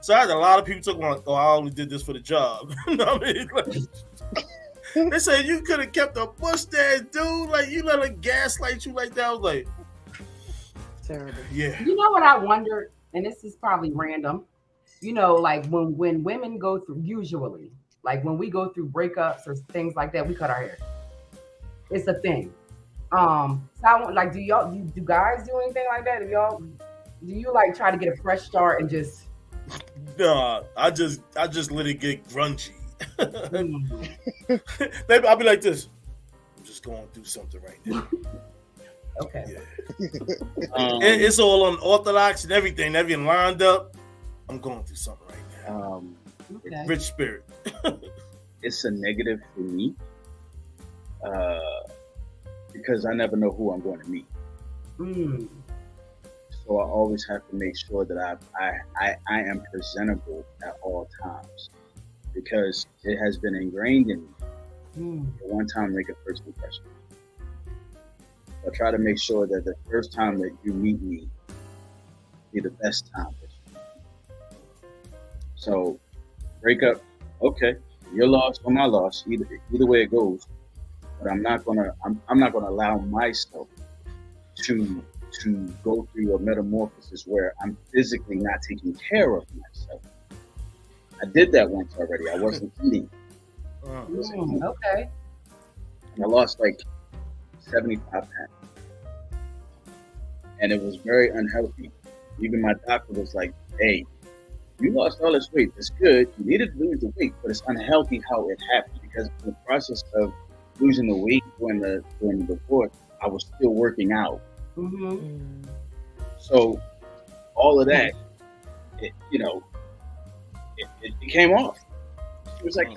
So I had a lot of people talking like, oh, I only did this for the job. You know what I mean? Like, they said you could have kept a mustache, dude. Like, you let her gaslight you like that. I was like, terrible. Yeah. You know what I wonder, and this is probably random. Like when women go through, usually, like when we go through breakups or things like that, we cut our hair. It's a thing. So I want, like, do guys do anything like that? Do you like try to get a fresh start and just? Nah, I just let it get grungy. I'll be like this. I'm just going through something right now. Okay. Yeah. It's all unorthodox and everything lined up. I'm going through something right now. Okay. Rich spirit. It's a negative for me because I never know who I'm going to meet. So I always have to make sure that I am presentable at all times because it has been ingrained in me. At one time, make a first impression. I try to make sure that the first time that you meet me be the best time. So, breakup, okay, your loss or my loss, either way it goes. But I'm not gonna allow myself to go through a metamorphosis where I'm physically not taking care of myself. I did that once already. I wasn't eating. Okay. And I lost like 75 pounds. And it was very unhealthy. Even my doctor was like, hey, you lost all this weight. It's good. You needed to lose the weight, but it's unhealthy how it happened because in the process of losing the weight during the divorce, I was still working out. So all of that, it came off. It was like,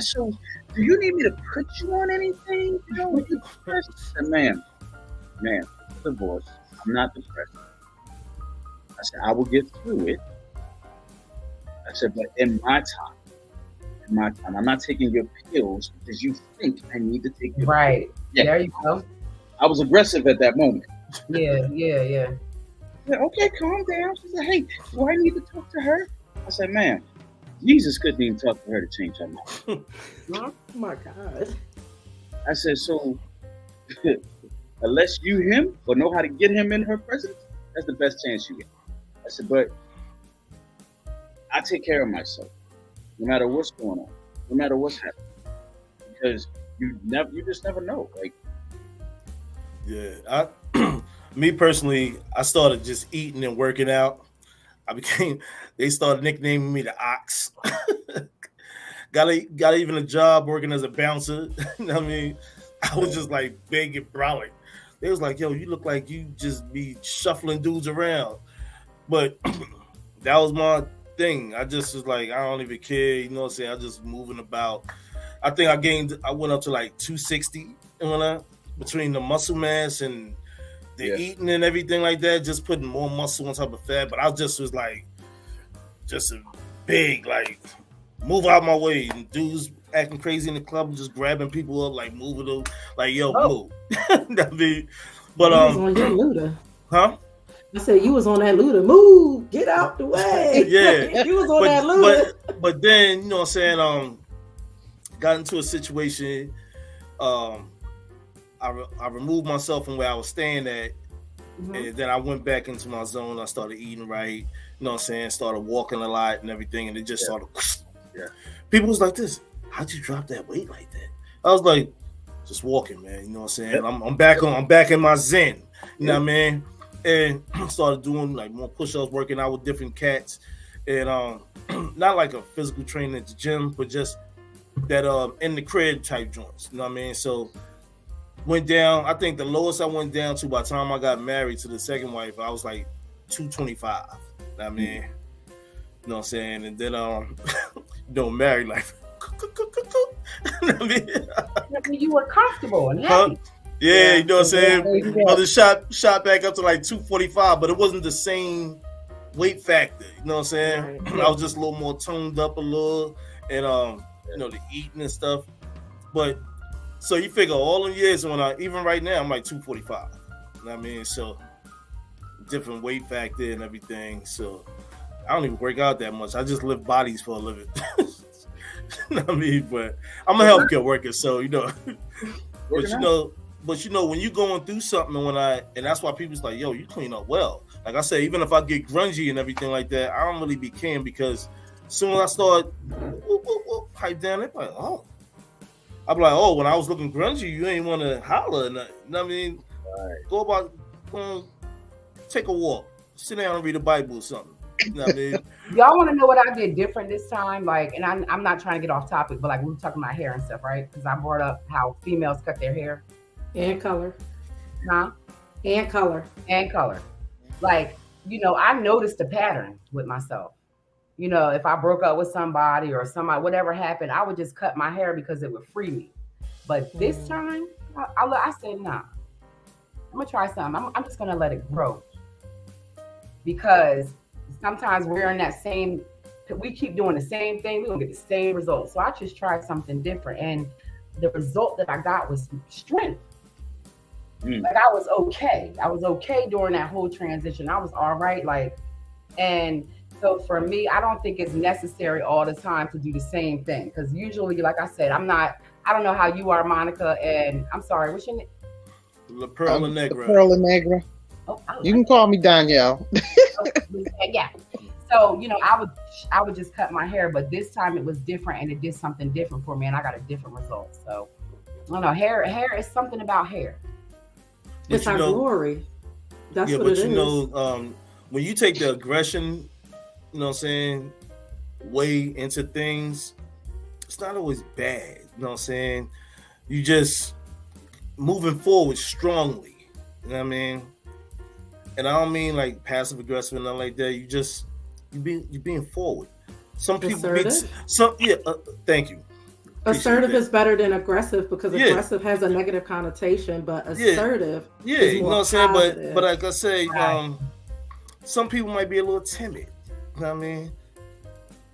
so do you need me to put you on anything? I said, ma'am, man, divorce. I'm not depressed. I said, I will get through it. I said, but in my time, I'm not taking your pills because you think I need to take your Right. pills. Yeah. There you go. I was aggressive at that moment. Yeah. I said, okay, calm down. She said, hey, do I need to talk to her? I said, ma'am, Jesus couldn't even talk to her to change her mind. Oh my God. I said, so unless you him or know how to get him in her presence, that's the best chance you get. I said, but I take care of myself, no matter what's going on, no matter what's happening, because you just never know. Like, yeah, me personally, I started just eating and working out. They started nicknaming me the Ox. got even a job working as a bouncer. You know what I mean? I was just like big and brolic. They was like, yo, you look like you just be shuffling dudes around. But that was my thing. I just was like, I don't even care. You know what I'm saying? I just moving about. I think I went up to like 260 between the muscle mass and the eating and everything like that, just putting more muscle on top of fat. But I just was like, just a big, like, move out my way. And dudes acting crazy in the club, just grabbing people up, like moving them, like, yo, move. But you was on your Luda. Huh? I said you was on that Luda. Move, get out the way. Yeah. You was on that Luda. But then, you know what I'm saying, got into a situation, I removed myself from where I was staying at, and then I went back into my zone. I started eating right, you know what I'm saying, started walking a lot and everything, and it just started, people was like this, how'd you drop that weight like that? I was like, just walking, man, you know what I'm saying, I'm back in my zen, you know what I mean, and started doing like more push-ups, working out with different cats, and not like a physical trainer at the gym, but just that in the crib type joints, you know what I mean, so went down. I think the lowest I went down to by the time I got married to the second wife, I was like 225. You know what I mean? You know what I'm saying? And then married like you know what I mean? You were comfortable and happy. Yeah, you know what I'm saying? Mother shot back up to like 245, but it wasn't the same weight factor. You know what I'm saying? Right. I was just a little more toned up a little, and you know, the eating and stuff. But so you figure all the years when even right now, I'm like 245. You know what I mean? So different weight factor and everything. So I don't even work out that much. I just lift bodies for a living. You know what I mean? But I'm a healthcare worker, so you know. But you know, when you're going through something, and that's why people's like, yo, you clean up well. Like I said, even if I get grungy and everything like that, I don't really be caring, because as soon as I start pipe down, they're like, oh. I'm like, oh, when I was looking grungy, you ain't want to holler. You know what I mean? Right. Go take a walk, sit down and read the Bible or something. You know what I mean? Y'all want to know what I did different this time? Like, and I'm not trying to get off topic, but like we were talking about hair and stuff, right? Because I brought up how females cut their hair. And color. Huh? And color. And color. Like, you know, I noticed a pattern with myself. You know, if I broke up with somebody or whatever happened, I would just cut my hair because it would free me. But this time, I said, nah, I'm going to try something. I'm just going to let it grow. Because sometimes we're in that we keep doing the same thing. We're going to get the same results. So I just tried something different. And the result that I got was strength. Like I was okay. I was okay during that whole transition. I was all right. And so for me, I don't think it's necessary all the time to do the same thing. Because usually, like I said, I don't know how you are, Monica. And I'm sorry, what's your name? La Perla Negra. Perla Negra. Oh, you can call me Danielle. Yeah. So, you know, I would just cut my hair, but this time it was different and it did something different for me and I got a different result. So I don't know, hair is something about hair. It's our glory. That's what it is. But you know, when you take the aggression, you know what I'm saying, way into things, it's not always bad. You know what I'm saying? You just moving forward strongly. You know what I mean? And I don't mean like passive aggressive and nothing like that. You being forward. Some people thank you. Assertive that. is better than aggressive because Yeah. aggressive has a negative connotation, but assertive Yeah, is you know more what I'm saying? positive. But like I say, Right. some people might be a little timid. You know what I mean?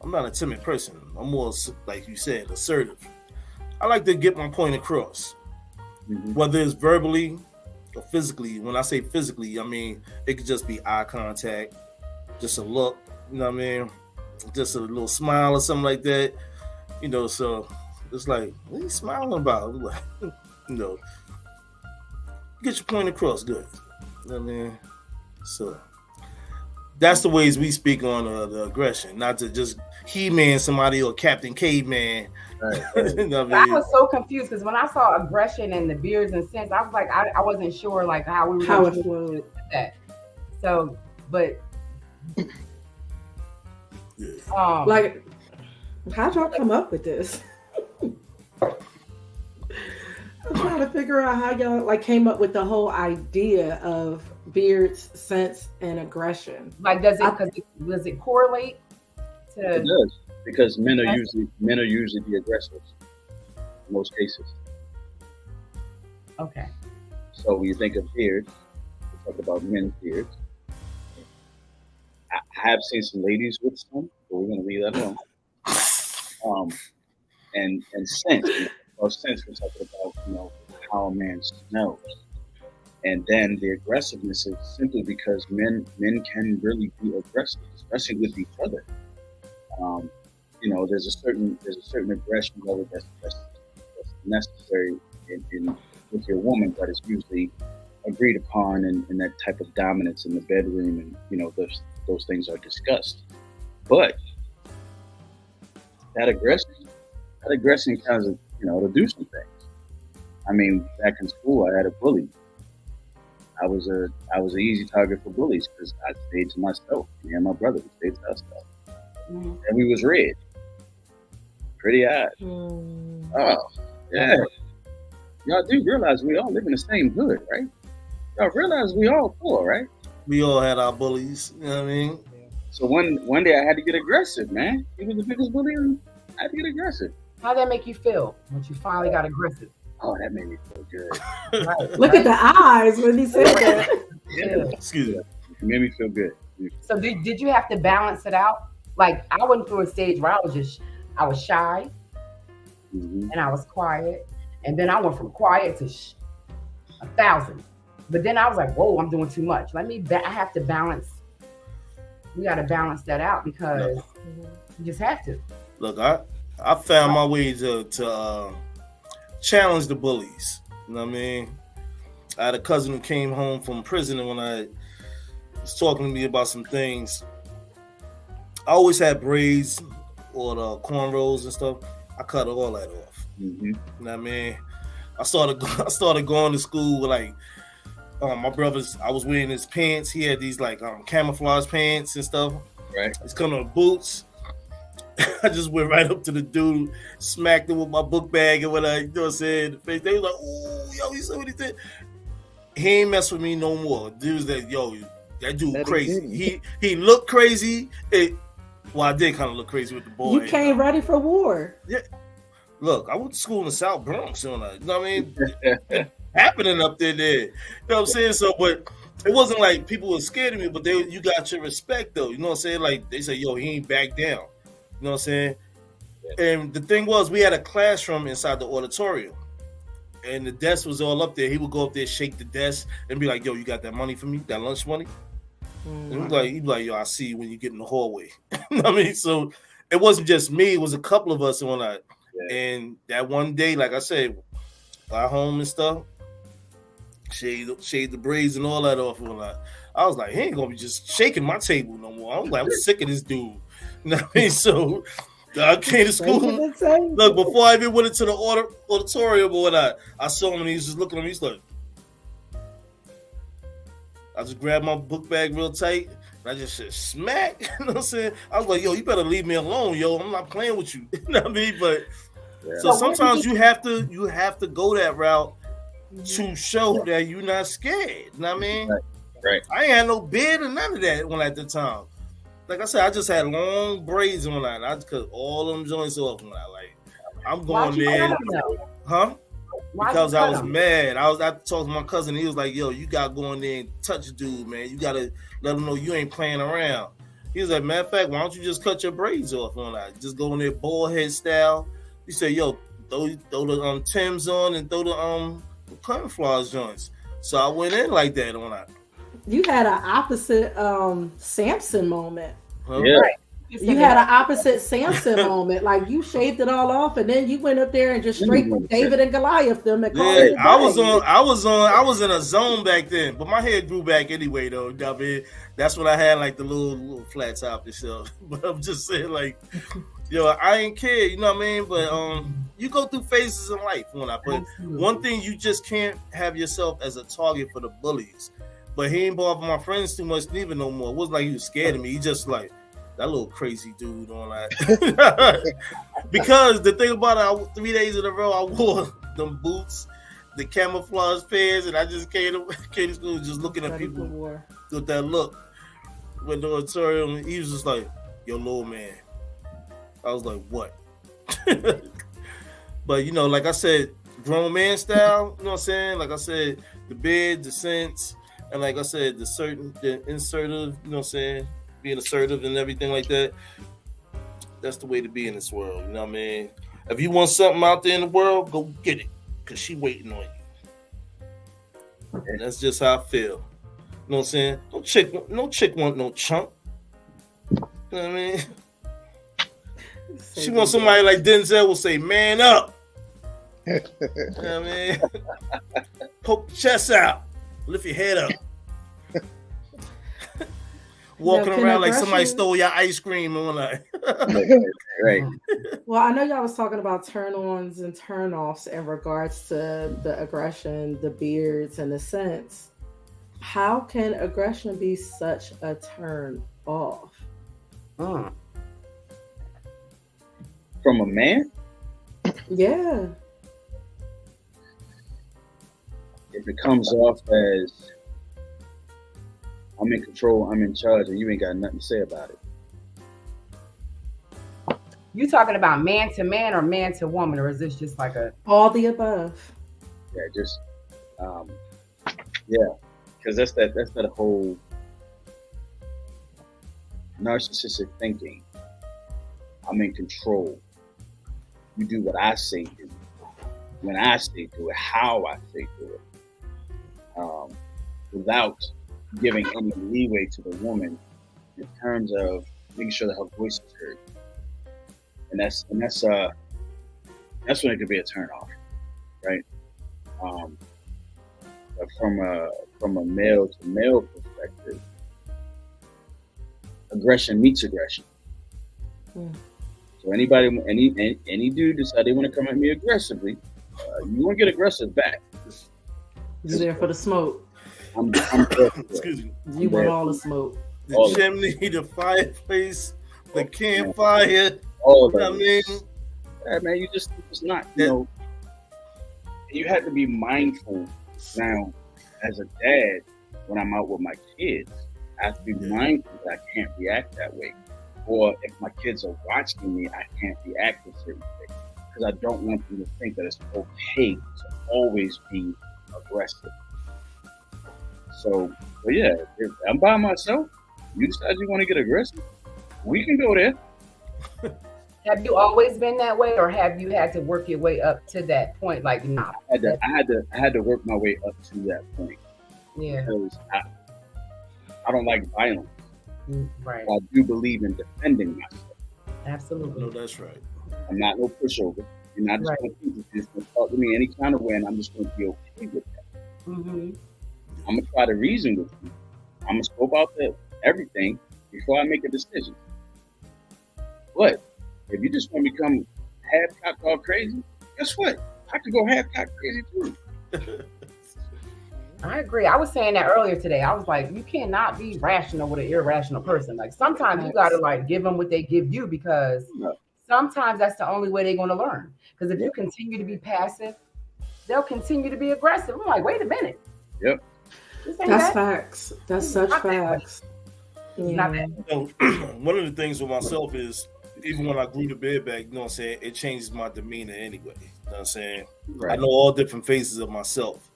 I'm not a timid person. I'm more, like you said, assertive. I like to get my point across, whether it's verbally or physically. When I say physically, I mean it could just be eye contact, just a look. You know what I mean? Just a little smile or something like that. You know, so it's like, what are you smiling about? Like, you know, get your point across good. You know what I mean? So that's the ways we speak on the aggression, not to just He-Man somebody or Captain Caveman. Right. You know what I I mean? was so confused because when I saw aggression and the beards and scents, I was like, I wasn't sure like how we were How going it to do flowed. that. So, but Yeah. Like, how'd y'all come up with this? I'm trying to figure out how y'all like came up with the whole idea of beards, scents, and aggression. like, does it correlate It to? does, because men are usually the aggressors in most cases. Okay. So when you think of beards, we talk about men's beards. I have seen some ladies with some, but we're gonna leave that alone. And scent. Or sense, we're talking about, how a man smells. And then the aggressiveness is simply because men can really be aggressive, especially with each other. There's a certain aggression level that's necessary in with your woman, but it's usually agreed upon in that type of dominance in the bedroom, and those things are discussed. But that aggression kind of to do some things. I mean, back in school, I had a bully. I was an easy target for bullies because I stayed to myself. Me and my brother, we stayed to ourselves. Mhm. And we was red. Pretty odd. Oh, yeah. Y'all do realize we all live in the same hood, right? Y'all realize we all poor, right? We all had our bullies. You know what I mean? So one day I had to get aggressive, man. He was the biggest bully, and I had to get aggressive. How'd that make you feel when you finally got aggressive? Oh, that made me feel good. Right. Look at the eyes when he said that. Yeah. Excuse me. It made me feel good. So did you have to balance it out? Like I went through a stage where I was shy Mm-hmm. and I was quiet, and then I went from quiet to 1,000. But then I was like, whoa, I'm doing too much. I have to balance. We got to balance that out because you just have to. Look, I found my way to challenge the bullies. You know what I mean? I had a cousin who came home from prison, and when I was talking to me about some things, I always had braids or the cornrows and stuff. I cut all that off. Mm-hmm. You know what I mean? I started going to school with like my brother's. I was wearing his pants. He had these like camouflage pants and stuff. Right. It's kind of boots. I just went right up to the dude, smacked him with my book bag and what I said. They was like, "Oh, yo, you saw what he did." He ain't mess with me no more. Dude was like, "Yo, that dude That crazy." He looked crazy. I did kind of look crazy with the boy. You came ready for war. Yeah. Look, I went to school in the South Bronx, you know what I mean? Happening up there. You know what I'm saying? So, but it wasn't like people were scared of me, but you got your respect though. You know what I'm saying? Like they say, yo, he ain't back down. You know what I'm saying? And the thing was, we had a classroom inside the auditorium. And the desk was all up there. He would go up there, shake the desk, and be like, yo, you got that money for me? That lunch money? And he'd be like, yo, I see you when you get in the hallway. You know what I mean? So it wasn't just me, it was a couple of us and whatnot. Yeah. And that one day, like I said, got home and stuff, shade the braids and all that off and whatnot. I was like, he ain't gonna be just shaking my table no more. I was like, I'm sick of this dude. You know what I mean? So I came to school. Look, before I even went into the auditorium or whatnot, I saw him and he was just looking at me. He's like, I just grabbed my book bag real tight and I just said, smack. You know what I'm saying? I was like, yo, you better leave me alone, yo. I'm not playing with you. You know what I mean? But so sometimes you have to go that route to show that you're not scared. You know what I mean? Right. I ain't had no beard or none of that when at the time. Like I said, I just had long braids and whatnot. I just cut all them joints off when I like. I'm Why'd going you there, cut him though? huh? Why'd Because you I cut was him? mad. I talked to my cousin. He was like, "Yo, you got to go in there and touch the dude, man. You got to let him know you ain't playing around." He was like, "Matter of fact, why don't you just cut your braids off on that? Just go in there bald head style." He said, "Yo, throw the Timbs on and throw the camouflage joints." So I went in like that on that. You had an opposite Sampson moment. Huh? Yeah. Right. You had an opposite Samson moment. Like you shaved it all off, and then you went up there and just straight David and Goliath them. And called it a I was day. I was in a zone back then, but my hair grew back anyway though. I mean, that's when I had like the little flat top and stuff. But I'm just saying, like, yo, I ain't care, you know what I mean? But you go through phases in life when I put one thing, you just can't have yourself as a target for the bullies. But he ain't bothering my friends too much neither no more. It wasn't like he was scared of me. He just like that little crazy dude on that. Because the thing about it, 3 days in a row, I wore them boots, the camouflage pants, and I just came to school just looking at people with that look. With the auditorium, he was just like, "Yo, little man." I was like, "What?" But you know, like I said, grown man style. You know what I'm saying? Like I said, the beard, the sense, and like I said, the insertive. You know what I'm saying? Being assertive and everything like that. That's the way to be in this world. You know what I mean? If you want something out there in the world, go get it, cause she waiting on you. And that's just how I feel. You know what I'm saying? No chick want no chump. You know what I mean? She wants somebody like Denzel will say, "Man up." You know what I mean? Poke the chest out. Lift your head up. Walking around like somebody stole your ice cream and like. Right. Well, I know y'all was talking about turn-ons and turn-offs in regards to the aggression, the beards, and the scents. How can aggression be such a turn off? From a man? Yeah. If it comes off as I'm in control, I'm in charge, and you ain't got nothing to say about it. You talking about man to man or man to woman, or is this just like a all the above? Yeah, just because that's that whole narcissistic thinking. I'm in control. You do what I say do. When I say do it, how I say do it, without giving any leeway to the woman in terms of making sure that her voice is heard. And that's when it could be a turnoff, right? But from a male to male perspective, aggression meets aggression. So any dude decide they want to come at me aggressively, you won't get aggressive back. You there for the smoke? I'm there for Excuse me. You want all the smoke? The chimney, the fireplace, the campfire. all of You know what I mean? Yeah, man, you just not, you know. You have to be mindful now as a dad when I'm out with my kids. I have to be mindful that I can't react that way. Or if my kids are watching me, I can't react a certain way. Because I don't want them to think that it's okay to always be aggressive. So, but yeah, if I'm by myself, you decide you want to get aggressive, we can go there. Have you always been that way, or have you had to work your way up to that point? Like, nah. I had to work my way up to that point. Yeah. Because I don't like violence. Right. I do believe in defending myself. Absolutely. No, that's right. I'm not no pushover. You're not just going to talk to me any kind of way, and I'm just going to be okay with that. Mm-hmm. I'm going to try to reason with you. I'm going to scope out everything before I make a decision. But if you just want to become half-cocked all crazy, guess what? I could go half-cocked crazy too. I agree. I was saying that earlier today. I was like, you cannot be rational with an irrational person. Like sometimes you gotta like give them what they give you, because sometimes that's the only way they're gonna learn. Because if you continue to be passive, they'll continue to be aggressive. I'm like, wait a minute. Yep. That's facts. That's such facts. Not bad. So, one of the things with myself is, even when I grew the beard back, you know what I'm saying, it changes my demeanor anyway. You know what I'm saying? Right. I know all different phases of myself.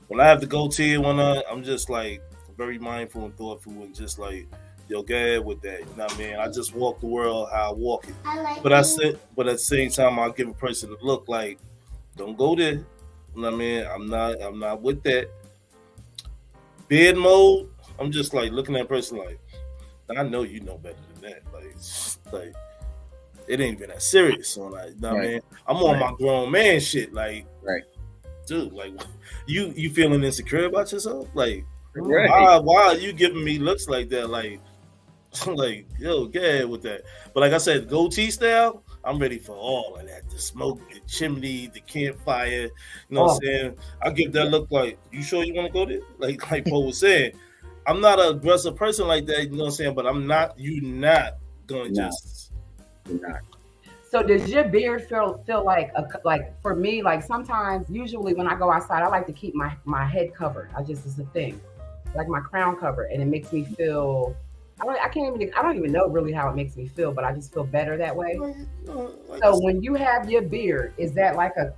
When I have the goatee and I'm just like very mindful and thoughtful and just like, yo, go ahead with that. You know what I mean? I just walk the world how I walk it. But at the same time, I'll give a person a look like, don't go there. You know what I mean? I'm not with that. Beard mode, I'm just like looking at a person like, I know you know better than that. Like it ain't even that serious. So like, you know what I mean? I'm on my grown man shit. Like, dude, like you feeling insecure about yourself? Like, why are you giving me looks like that? Like, like, yo, get ahead with that. But like I said, goatee style, I'm ready for all of that. The smoke, the chimney, the campfire. You know what I'm saying? I give that look like, you sure you want to go there? Like Paul was saying, I'm not an aggressive person like that, you know what I'm saying? But you not going to just. You're not. So does your beard feel like for me, like sometimes, usually when I go outside, I like to keep my head covered. It's a thing, like my crown covered, and it makes me feel. I don't even know really how it makes me feel, but I just feel better that way. So when you have your beard, is that like a?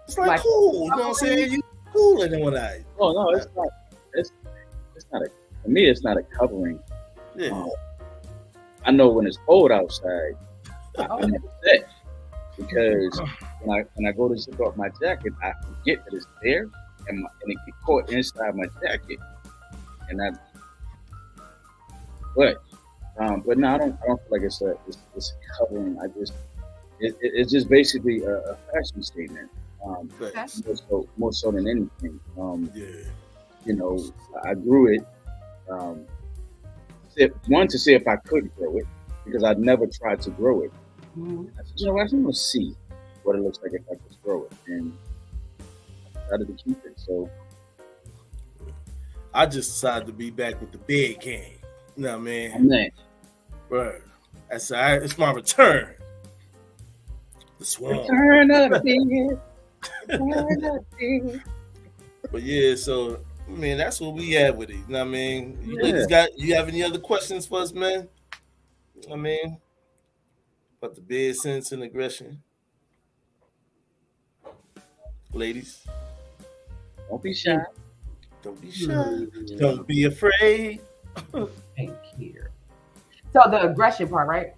It's like cool, you know what I'm saying? You cooler than what I. Oh no, it's not. It's not a. For me, it's not a covering. Yeah. I know when it's cold outside, I'm upset because when I go to zip up my jacket, I forget that it's there, and it get caught inside my jacket, and But no, I don't feel like it's a covering. It's just basically a fashion statement. More so than anything. You know, I grew it. One, to see if I could grow it, because I'd never tried to grow it. I said, you know what, I'm gonna see what it looks like if I could grow it, and I decided to keep it. So I just decided to be back with the big game. You know what I mean? Amen. Right. It's my return. The swarm. Return of the big. But yeah, so I mean that's what we have with it. You know what I mean? You have any other questions for us, man? You know what I mean? About the beard sense and aggression. Ladies. Don't be shy. Don't be shy. Don't be afraid. Thank you. So the aggression part, right?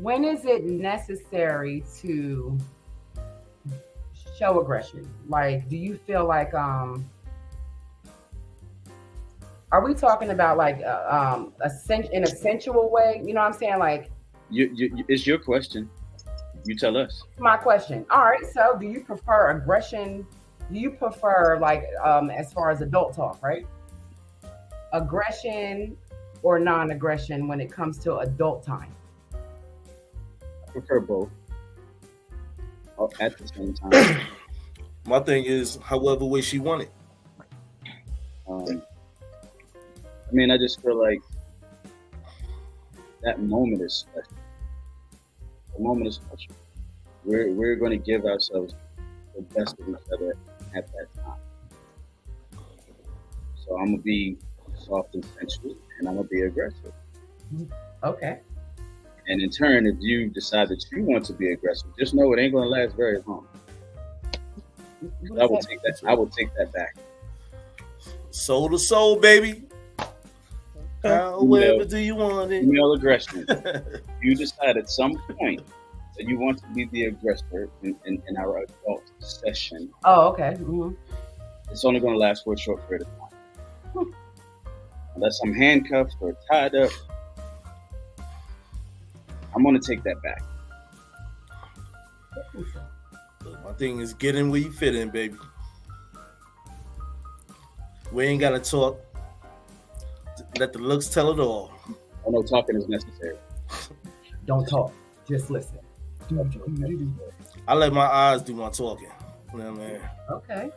When is it necessary to show aggression? Like, do you feel like are we talking about like in a sensual way? You know what I'm saying? Like, it's your question. You tell us. My question. All right. So, do you prefer aggression? Do you prefer like as far as adult talk, right? Aggression or non-aggression when it comes to adult time? I prefer both at the same time. My thing is, however way she want it. I mean, I just feel like that moment is special. The moment is special. We're going to give ourselves the best of each other at that time. So I'm going to be soft and sensual, and I'm going to be aggressive. Okay. And in turn, if you decide that you want to be aggressive, just know it ain't going to last very long. I will take that back. Soul to soul, baby. However do you want it? Female aggression. You decide at some point that you want to be the aggressor in our adult session. Oh, okay. Mm-hmm. It's only going to last for a short period of time. Unless I'm handcuffed or tied up, I'm going to take that back. My thing is get in where you fit in, baby. We ain't got to talk. Let the looks tell it all. I know talking is necessary. Don't talk. Just listen. I let my eyes do my talking. You know what I mean? Okay.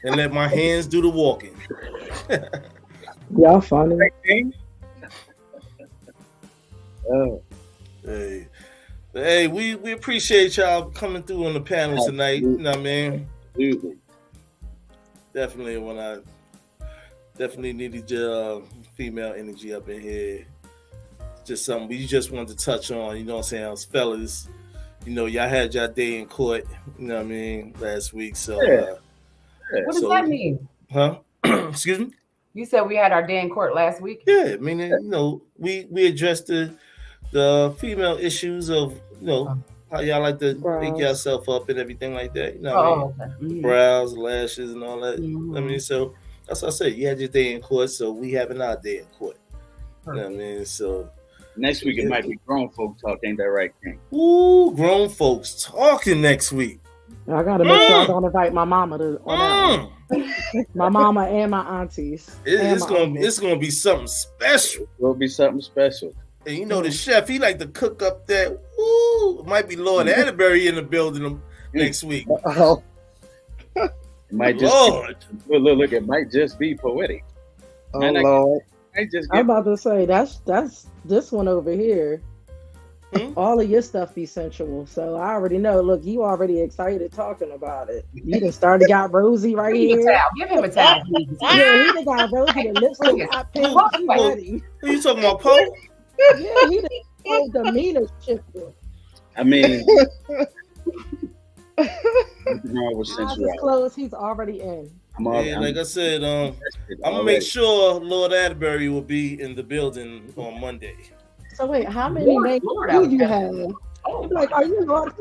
And let my hands do the walking. Y'all funny. Oh. Hey, we appreciate y'all coming through on the panel tonight. You know what I mean? Absolutely. Definitely when I Definitely needed your female energy up in here. Just something we just wanted to touch on. You know what I'm saying? As fellas, you know, y'all had your day in court. You know what I mean? Last week. So, What does that mean? Huh? Excuse me. You said we had our day in court last week. Yeah, I mean, you know, we addressed the female issues of, you know, how y'all like to make yourself up and everything like that. You know what I mean? Okay. Mm-hmm. Brows, lashes, and all that. Mm-hmm. I mean, so that's what I said. You had your day in court, so we having our day in court. You know what I mean? So next week it might be grown folk talk. Ain't that right, King? Ooh, grown folks talking next week. I gotta make sure I don't invite my mama to on that one. My mama and my aunties. It's gonna be something special. It'll be something special. And you know the chef, he like to cook up that. Ooh, it might be Lord Atterberry in the building next week. Oh, it might just Lord. Look, it might just be poetic. Oh Lord. I'm about to say that's this one over here. All of your stuff be sensual, so I already know. Look, you already excited talking about it. You done started got Rosie right here. Give him a towel, please. Yeah, he done got Rosie. The lipstick got pink. He ready. Who you talking about, Poe? Yeah, he done demeanor shifter. I mean, clothes he's already in. Like I said, I'm gonna make sure Lord Atterbury will be in the building on Monday. So wait, how many names do you have? Like, are you Lord?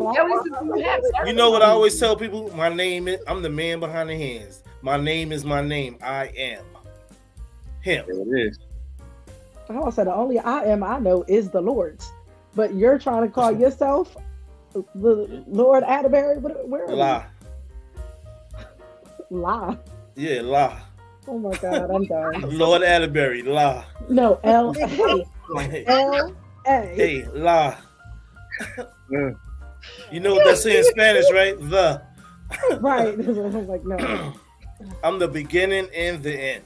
You know what I always tell people? My name is, I'm the man behind the hands. My name is my name. I am him. There it is. I said the only I am I know is the Lord's, but you're trying to call yourself the Lord Atterbury? Where are Lie. Lie. Yeah, lie. Oh my God, I'm done. Lord Atterbury, lie. No, L-A. L-A. Hey, lie. You know what that's in Spanish, right? The. Right. I was like, no. I'm the beginning and the end.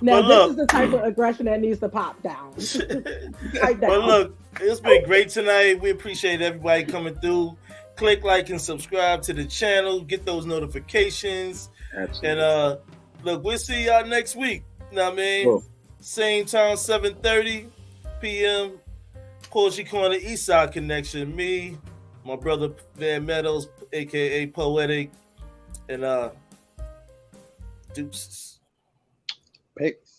Now, this is the type of aggression that needs to pop down. Pipe down. But look, it's been great tonight. We appreciate everybody coming through. Click like and subscribe to the channel. Get those notifications. Absolutely. And look, we'll see y'all next week. You know what I mean? Cool. Same time, 7:30 p.m. Poetry Corner Eastside Connection. Me, my brother Van Meadows, aka Poetic, and deuces. Peace.